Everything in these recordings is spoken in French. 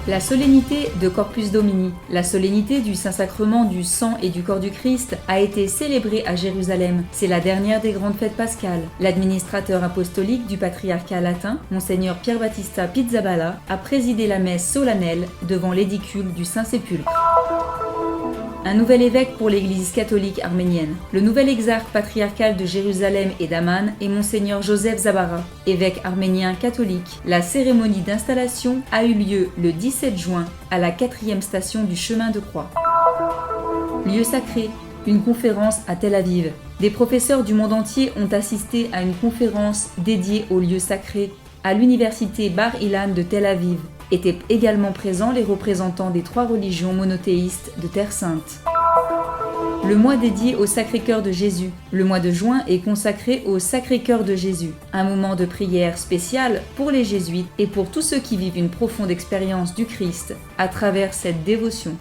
La solennité de Corpus Domini, la solennité du Saint-Sacrement du sang et du corps du Christ, a été célébrée à Jérusalem. C'est la dernière des grandes fêtes pascales. L'administrateur apostolique du patriarcat latin, Monseigneur Pier Battista Pizzaballa, a présidé la messe solennelle devant l'édicule du Saint-Sépulcre. Un nouvel évêque pour l'Église catholique arménienne. Le nouvel exarque patriarcal de Jérusalem et d'Amman est Monseigneur Joseph Zabara, évêque arménien catholique. La cérémonie d'installation a eu lieu le 17 juin à la 4e station du chemin de croix. Lieu sacré, une conférence à Tel Aviv. Des professeurs du monde entier ont assisté à une conférence dédiée au lieu sacré à l'université Bar Ilan de Tel Aviv. Étaient également présents les représentants des 3 religions monothéistes de Terre Sainte. Le mois dédié au Sacré-Cœur de Jésus. Le mois de juin est consacré au Sacré-Cœur de Jésus, un moment de prière spécial pour les jésuites et pour tous ceux qui vivent une profonde expérience du Christ à travers cette dévotion.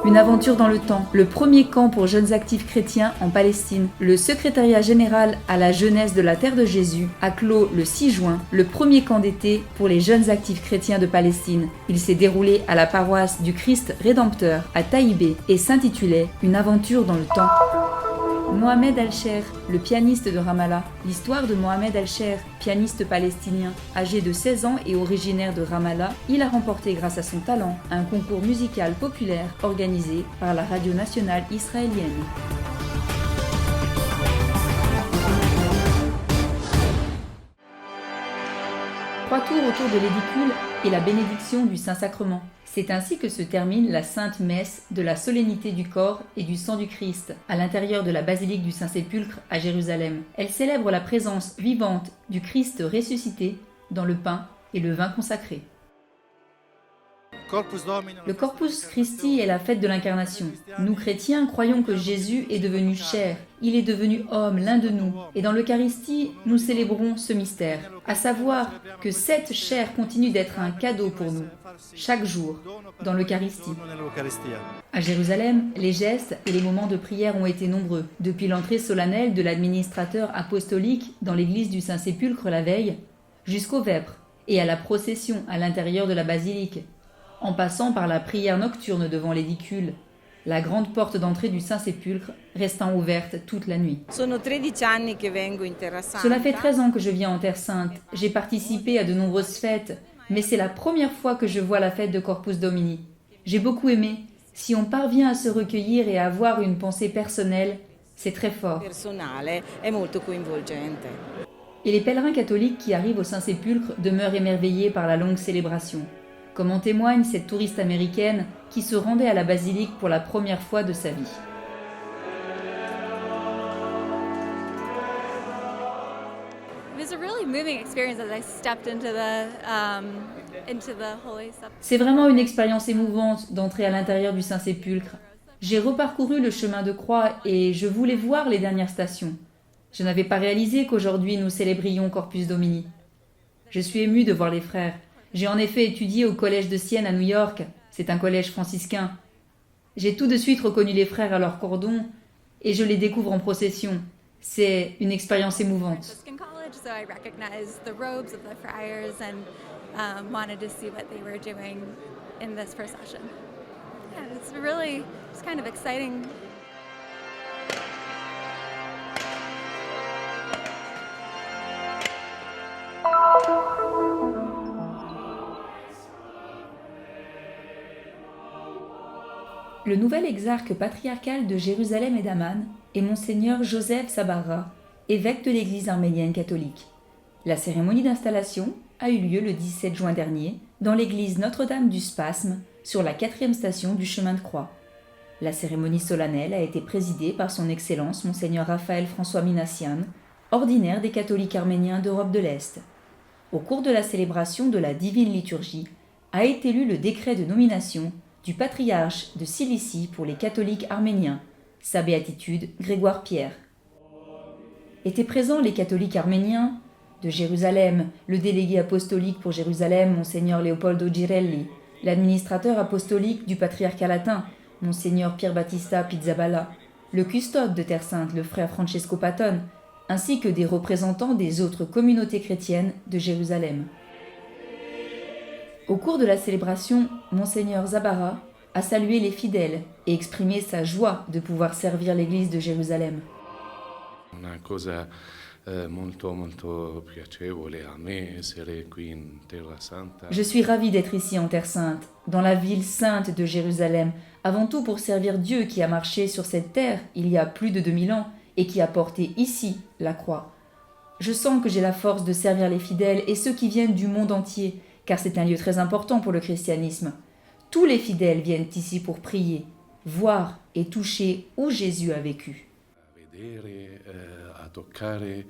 Une aventure dans le temps, le premier camp pour jeunes actifs chrétiens en Palestine. Le secrétariat général à la jeunesse de la terre de Jésus a clos le 6 juin le premier camp d'été pour les jeunes actifs chrétiens de Palestine. Il s'est déroulé à la paroisse du Christ Rédempteur à Taïbé et s'intitulait « Une aventure dans le temps ». Mohamed Al-Sher, le pianiste de Ramallah. L'histoire de Mohamed Al-Sher, pianiste palestinien, âgé de 16 ans et originaire de Ramallah, il a remporté grâce à son talent un concours musical populaire organisé par la radio nationale israélienne. 3 tours autour de l'édicule et la bénédiction du Saint-Sacrement. C'est ainsi que se termine la Sainte Messe de la solennité du corps et du sang du Christ à l'intérieur de la basilique du Saint-Sépulcre à Jérusalem. Elle célèbre la présence vivante du Christ ressuscité dans le pain et le vin consacré. Le Corpus Christi est la fête de l'incarnation. Nous chrétiens croyons que Jésus est devenu chair, il est devenu homme, l'un de nous. Et dans l'Eucharistie, nous célébrons ce mystère, à savoir que cette chair continue d'être un cadeau pour nous, chaque jour, dans l'Eucharistie. À Jérusalem, les gestes et les moments de prière ont été nombreux, depuis l'entrée solennelle de l'administrateur apostolique dans l'église du Saint-Sépulcre la veille, jusqu'aux vêpres et à la procession à l'intérieur de la basilique, en passant par la prière nocturne devant l'édicule, la grande porte d'entrée du Saint-Sépulcre restant ouverte toute la nuit. Cela fait 13 ans que je viens en Terre Sainte. J'ai participé à de nombreuses fêtes, mais c'est la première fois que je vois la fête de Corpus Domini. J'ai beaucoup aimé. Si on parvient à se recueillir et à avoir une pensée personnelle, c'est très fort. Et les pèlerins catholiques qui arrivent au Saint-Sépulcre demeurent émerveillés par la longue célébration. Comme en témoigne cette touriste américaine qui se rendait à la basilique pour la première fois de sa vie. C'est vraiment une expérience émouvante d'entrer à l'intérieur du Saint-Sépulcre. J'ai reparcouru le chemin de croix et je voulais voir les dernières stations. Je n'avais pas réalisé qu'aujourd'hui nous célébrions Corpus Domini. Je suis émue de voir les frères. J'ai en effet étudié au collège de Sienne à New York, c'est un collège franciscain. J'ai tout de suite reconnu les frères à leur cordon et je les découvre en procession. C'est une expérience émouvante. Le nouvel exarque patriarcal de Jérusalem et d'Amman est Monseigneur Joseph Zabara, évêque de l'Église arménienne catholique. La cérémonie d'installation a eu lieu le 17 juin dernier dans l'église Notre-Dame du Spasme, sur la 4e station du chemin de croix. La cérémonie solennelle a été présidée par son Excellence Monseigneur Raphaël François Minassian, ordinaire des catholiques arméniens d'Europe de l'Est. Au cours de la célébration de la Divine Liturgie, a été lu le décret de nomination du patriarche de Cilicie pour les catholiques arméniens, sa béatitude Grégoire Pierre. Étaient présents les catholiques arméniens de Jérusalem, le délégué apostolique pour Jérusalem, Monseigneur Leopoldo Girelli, l'administrateur apostolique du patriarcat latin, Monseigneur Pier Battista Pizzaballa, le custode de Terre Sainte, le frère Francesco Patton, ainsi que des représentants des autres communautés chrétiennes de Jérusalem. Au cours de la célébration, Monseigneur Zabara a salué les fidèles et exprimé sa joie de pouvoir servir l'Église de Jérusalem. Una cosa molto piacevole a me essere qui in Terra Santa. Je suis ravie d'être ici en Terre Sainte, dans la ville sainte de Jérusalem, avant tout pour servir Dieu qui a marché sur cette terre il y a plus de 2000 ans et qui a porté ici la croix. Je sens que j'ai la force de servir les fidèles et ceux qui viennent du monde entier, car c'est un lieu très important pour le christianisme. Tous les fidèles viennent ici pour prier, voir et toucher où Jésus a vécu. A vedere, a toccare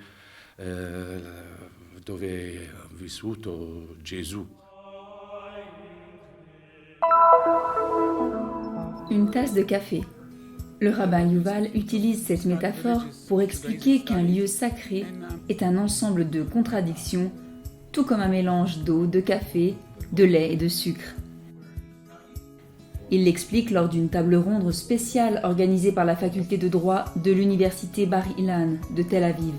dove ha vissuto Gesù. Une tasse de café. Le rabbin Yuval utilise cette métaphore pour expliquer qu'un lieu sacré est un ensemble de contradictions, tout comme un mélange d'eau, de café, de lait et de sucre. Il l'explique lors d'une table ronde spéciale organisée par la faculté de droit de l'université Bar-Ilan de Tel Aviv.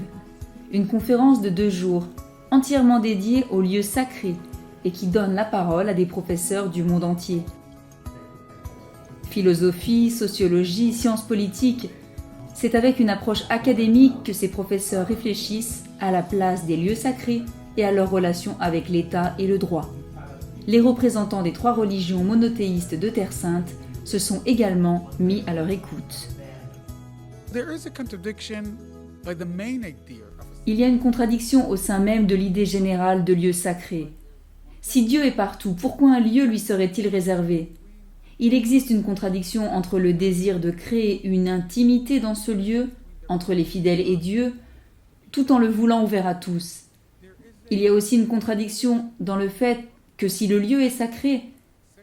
Une conférence de 2 jours, entièrement dédiée aux lieux sacrés et qui donne la parole à des professeurs du monde entier. Philosophie, sociologie, sciences politiques, c'est avec une approche académique que ces professeurs réfléchissent à la place des lieux sacrés et à leur relation avec l'État et le droit. Les représentants des 3 religions monothéistes de Terre Sainte se sont également mis à leur écoute. Il y a une contradiction au sein même de l'idée générale de lieu sacré. Si Dieu est partout, pourquoi un lieu lui serait-il réservé ? Il existe une contradiction entre le désir de créer une intimité dans ce lieu, entre les fidèles et Dieu, tout en le voulant ouvert à tous. Il y a aussi une contradiction dans le fait que si le lieu est sacré,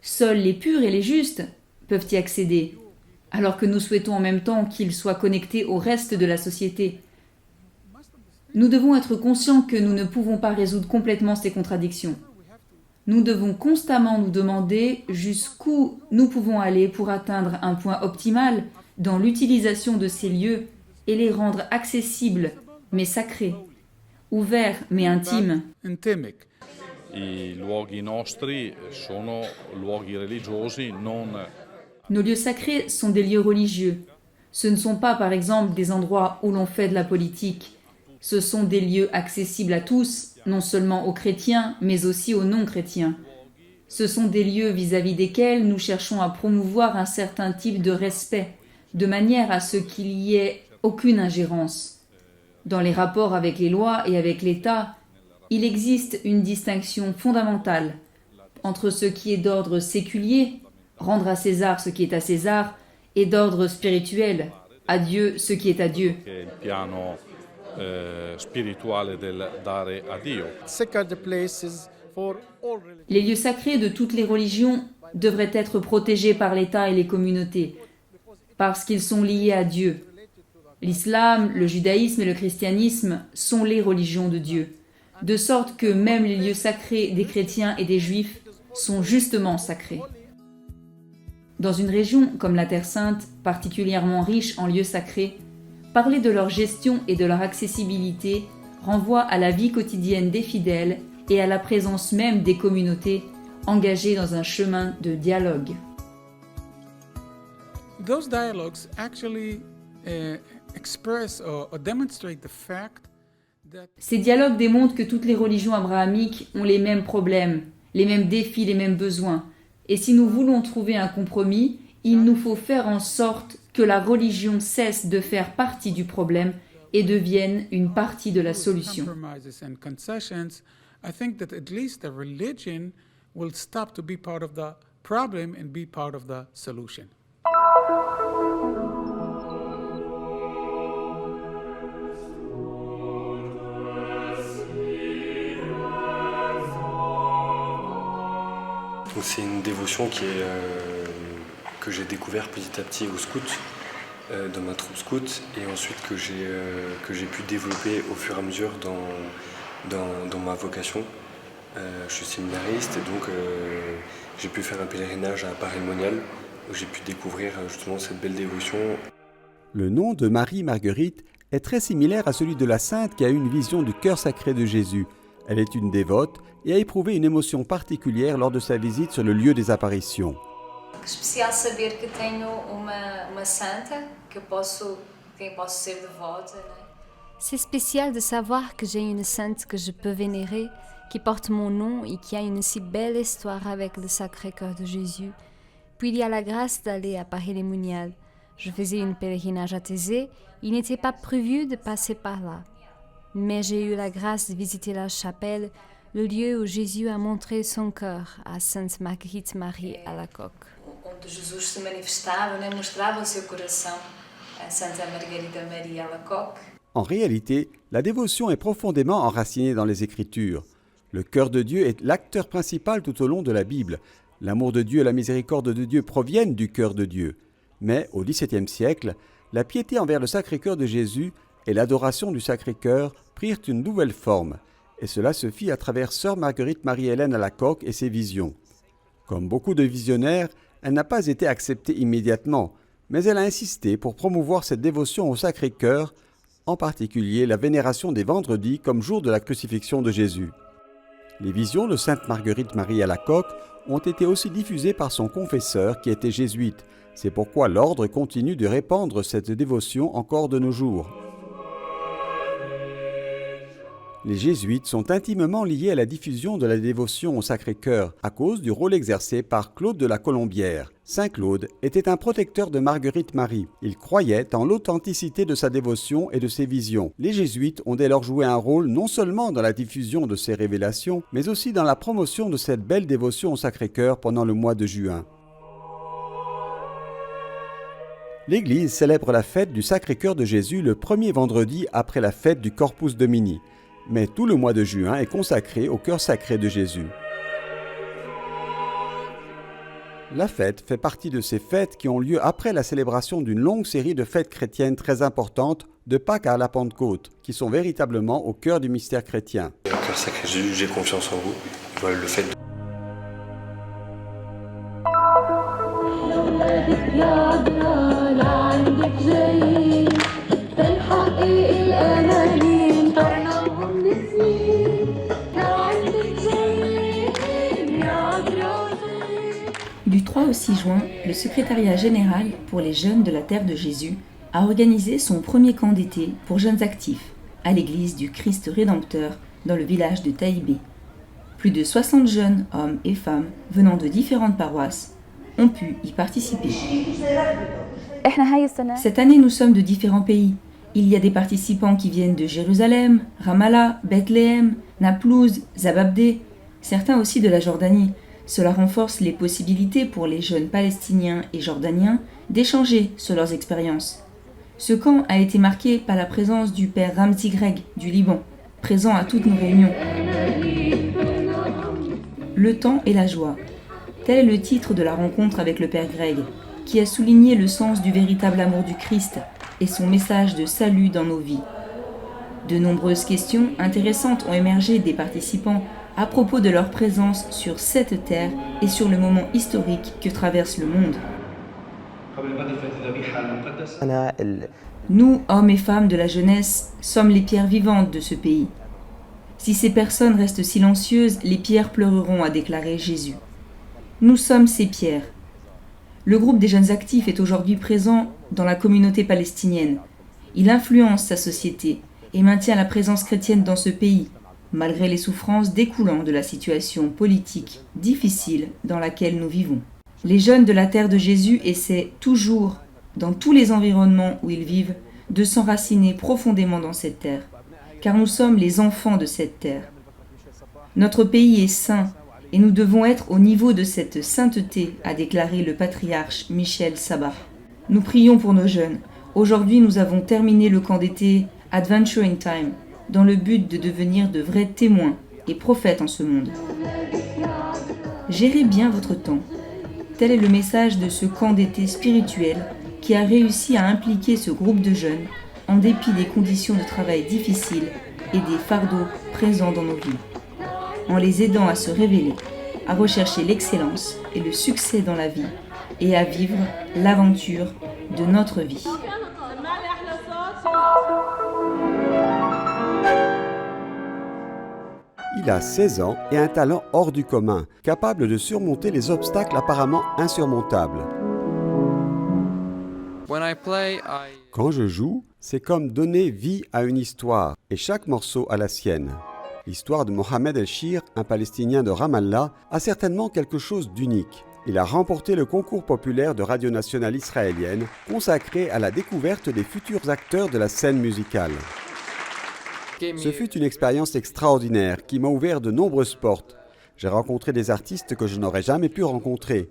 seuls les purs et les justes peuvent y accéder, alors que nous souhaitons en même temps qu'il soit connecté au reste de la société. Nous devons être conscients que nous ne pouvons pas résoudre complètement ces contradictions. Nous devons constamment nous demander jusqu'où nous pouvons aller pour atteindre un point optimal dans l'utilisation de ces lieux et les rendre accessibles mais sacrés, ouverts mais intimes. I luoghi nostri sono luoghi religiosi, non. Nos lieux sacrés sont des lieux religieux. Ce ne sont pas, par exemple, des endroits où l'on fait de la politique. Ce sont des lieux accessibles à tous, non seulement aux chrétiens, mais aussi aux non-chrétiens. Ce sont des lieux vis-à-vis desquels nous cherchons à promouvoir un certain type de respect, de manière à ce qu'il y ait aucune ingérence. Dans les rapports avec les lois et avec l'État, il existe une distinction fondamentale entre ce qui est d'ordre séculier, rendre à César ce qui est à César, et d'ordre spirituel, à Dieu ce qui est à Dieu. Les lieux sacrés de toutes les religions devraient être protégés par l'État et les communautés, parce qu'ils sont liés à Dieu. L'islam, le judaïsme et le christianisme sont les religions de Dieu, de sorte que même les lieux sacrés des chrétiens et des juifs sont justement sacrés. Dans une région comme la Terre Sainte, particulièrement riche en lieux sacrés, parler de leur gestion et de leur accessibilité renvoie à la vie quotidienne des fidèles et à la présence même des communautés engagées dans un chemin de dialogue. Those dialogues actually express or demonstrate the fact that Ces dialogues démontrent que toutes les religions abrahamiques ont les mêmes problèmes, les mêmes défis, les mêmes besoins. Et si nous voulons trouver un compromis, il nous faut faire en sorte que la religion cesse de faire partie du problème et devienne une partie de la solution. compromises and concessions, I think that at least the religion will stop to be part of the problem and be part of the solution. Donc c'est une dévotion que j'ai découvert petit à petit au scout, dans ma troupe scout, et ensuite que j'ai pu développer au fur et à mesure dans ma vocation. Je suis séminariste et donc j'ai pu faire un pèlerinage à Paray-le-Monial où j'ai pu découvrir justement cette belle dévotion. Le nom de Marie Marguerite est très similaire à celui de la sainte qui a eu une vision du cœur sacré de Jésus, Elle est une dévote et a éprouvé une émotion particulière lors de sa visite sur le lieu des apparitions. Especial saber que tenho uma santa quem posso ser devota, né? C'est spécial de savoir que j'ai une sainte que je peux vénérer, qui porte mon nom et qui a une si belle histoire avec le Sacré-Cœur de Jésus. Puis il y a la grâce d'aller à Paris-les-Moniales. Je faisais un pèlerinage à Thésée, il n'était pas prévu de passer par là. Mais j'ai eu la grâce de visiter la chapelle, le lieu où Jésus a montré son cœur à Sainte Marguerite Marie Alacoque. Onde Jesus se manifestava, né? Mostrava o seu coração a Santa Margarida Maria Alacoque. En réalité, la dévotion est profondément enracinée dans les Écritures. Le cœur de Dieu est l'acteur principal tout au long de la Bible. L'amour de Dieu et la miséricorde de Dieu proviennent du cœur de Dieu. Mais au XVIIe siècle, la piété envers le Sacré-Cœur de Jésus et l'adoration du Sacré-Cœur prirent une nouvelle forme, et cela se fit à travers sœur Marguerite Marie-Hélène Alacoque et ses visions. Comme beaucoup de visionnaires, elle n'a pas été acceptée immédiatement, mais elle a insisté pour promouvoir cette dévotion au Sacré-Cœur, en particulier la vénération des vendredis comme jour de la crucifixion de Jésus. Les visions de Sainte Marguerite Marie Alacoque ont été aussi diffusées par son confesseur qui était jésuite. C'est pourquoi l'ordre continue de répandre cette dévotion encore de nos jours. Les jésuites sont intimement liés à la diffusion de la dévotion au Sacré-Cœur à cause du rôle exercé par Claude de la Colombière. Saint Claude était un protecteur de Marguerite Marie. Il croyait en l'authenticité de sa dévotion et de ses visions. Les jésuites ont dès lors joué un rôle non seulement dans la diffusion de ces révélations, mais aussi dans la promotion de cette belle dévotion au Sacré-Cœur pendant le mois de juin. L'Église célèbre la fête du Sacré-Cœur de Jésus le premier vendredi après la fête du Corpus Domini. Mais tout le mois de juin est consacré au cœur sacré de Jésus. La fête fait partie de ces fêtes qui ont lieu après la célébration d'une longue série de fêtes chrétiennes très importantes, de Pâques à la Pentecôte, qui sont véritablement au cœur du mystère chrétien. Au cœur sacré de Jésus, j'ai confiance en vous. Voilà le fait de... Du 3 au 6 juin, le secrétariat général pour les jeunes de la Terre de Jésus a organisé son premier camp d'été pour jeunes actifs à l'église du Christ Rédempteur dans le village de Taïbé. Plus de 60 jeunes hommes et femmes venant de différentes paroisses ont pu y participer. Cette année, nous sommes de différents pays. Il y a des participants qui viennent de Jérusalem, Ramallah, Bethléem, Naplouse, Zababdé, certains aussi de la Jordanie. Cela renforce les possibilités pour les jeunes palestiniens et jordaniens d'échanger sur leurs expériences. Ce camp a été marqué par la présence du père Ramzi Greg du Liban, présent à toutes nos réunions. Le temps et la joie. Tel est le titre de la rencontre avec le père Greg, qui a souligné le sens du véritable amour du Christ et son message de salut dans nos vies. De nombreuses questions intéressantes ont émergé des participants à propos de leur présence sur cette terre et sur le moment historique que traverse le monde. Nous, hommes et femmes de la jeunesse, sommes les pierres vivantes de ce pays. Si ces personnes restent silencieuses, les pierres pleureront, a déclaré Jésus. Nous sommes ces pierres. Le groupe des jeunes actifs est aujourd'hui présent dans la communauté palestinienne. Il influence sa société et maintient la présence chrétienne dans ce pays, malgré les souffrances découlant de la situation politique difficile dans laquelle nous vivons. Les jeunes de la Terre de Jésus essaient toujours, dans tous les environnements où ils vivent, de s'enraciner profondément dans cette terre, car nous sommes les enfants de cette terre. Notre pays est saint, et nous devons être au niveau de cette sainteté, a déclaré le patriarche Michel Sabah. Nous prions pour nos jeunes. Aujourd'hui, nous avons terminé le camp d'été Adventure in Time, dans le but de devenir de vrais témoins et prophètes en ce monde. Gérez bien votre temps. Tel est le message de ce camp d'été spirituel qui a réussi à impliquer ce groupe de jeunes en dépit des conditions de travail difficiles et des fardeaux présents dans nos vies, en les aidant à se révéler, à rechercher l'excellence et le succès dans la vie et à vivre l'aventure de notre vie. Il a 16 ans et un talent hors du commun, capable de surmonter les obstacles apparemment insurmontables. Quand je joue, c'est comme donner vie à une histoire, et chaque morceau a la sienne. L'histoire de Mohamed El-Shir, un Palestinien de Ramallah, a certainement quelque chose d'unique. Il a remporté le concours populaire de Radio Nationale israélienne, consacré à la découverte des futurs acteurs de la scène musicale. Ce fut une expérience extraordinaire qui m'a ouvert de nombreuses portes. J'ai rencontré des artistes que je n'aurais jamais pu rencontrer.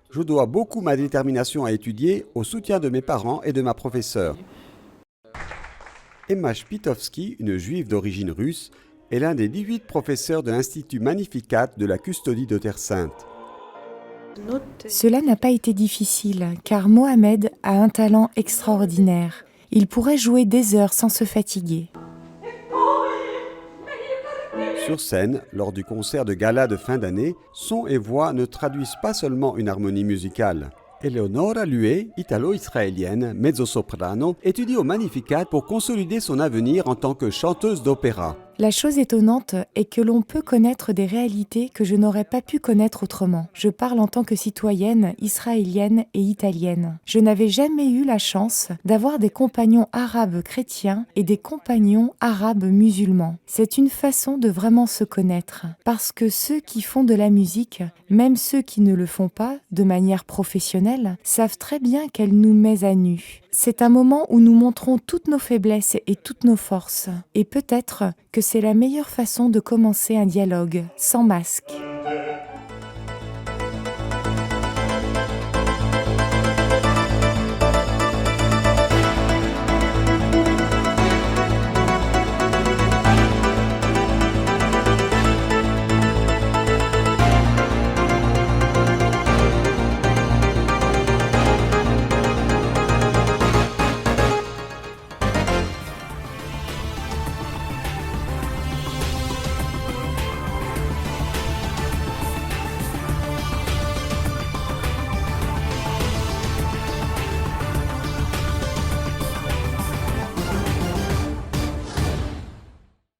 Je dois beaucoup ma détermination à étudier au soutien de mes parents et de ma professeure. Emma Shpitovsky, une juive d'origine russe, est l'un des 18 professeurs de l'Institut Magnificat de la Custodie de Terre Sainte. Cela n'a pas été difficile, car Mohamed a un talent extraordinaire. Il pourrait jouer des heures sans se fatiguer. Sur scène, lors du concert de gala de fin d'année, son et voix ne traduisent pas seulement une harmonie musicale. Eleonora Lue, italo-israélienne, mezzo-soprano, étudie au Magnificat pour consolider son avenir en tant que chanteuse d'opéra. La chose étonnante est que l'on peut connaître des réalités que je n'aurais pas pu connaître autrement. Je parle en tant que citoyenne israélienne et italienne. Je n'avais jamais eu la chance d'avoir des compagnons arabes chrétiens et des compagnons arabes musulmans. C'est une façon de vraiment se connaître, parce que ceux qui font de la musique, même ceux qui ne le font pas de manière professionnelle, savent très bien qu'elle nous met à nu. C'est un moment où nous montrons toutes nos faiblesses et toutes nos forces. Et peut-être que c'est la meilleure façon de commencer un dialogue, sans masque.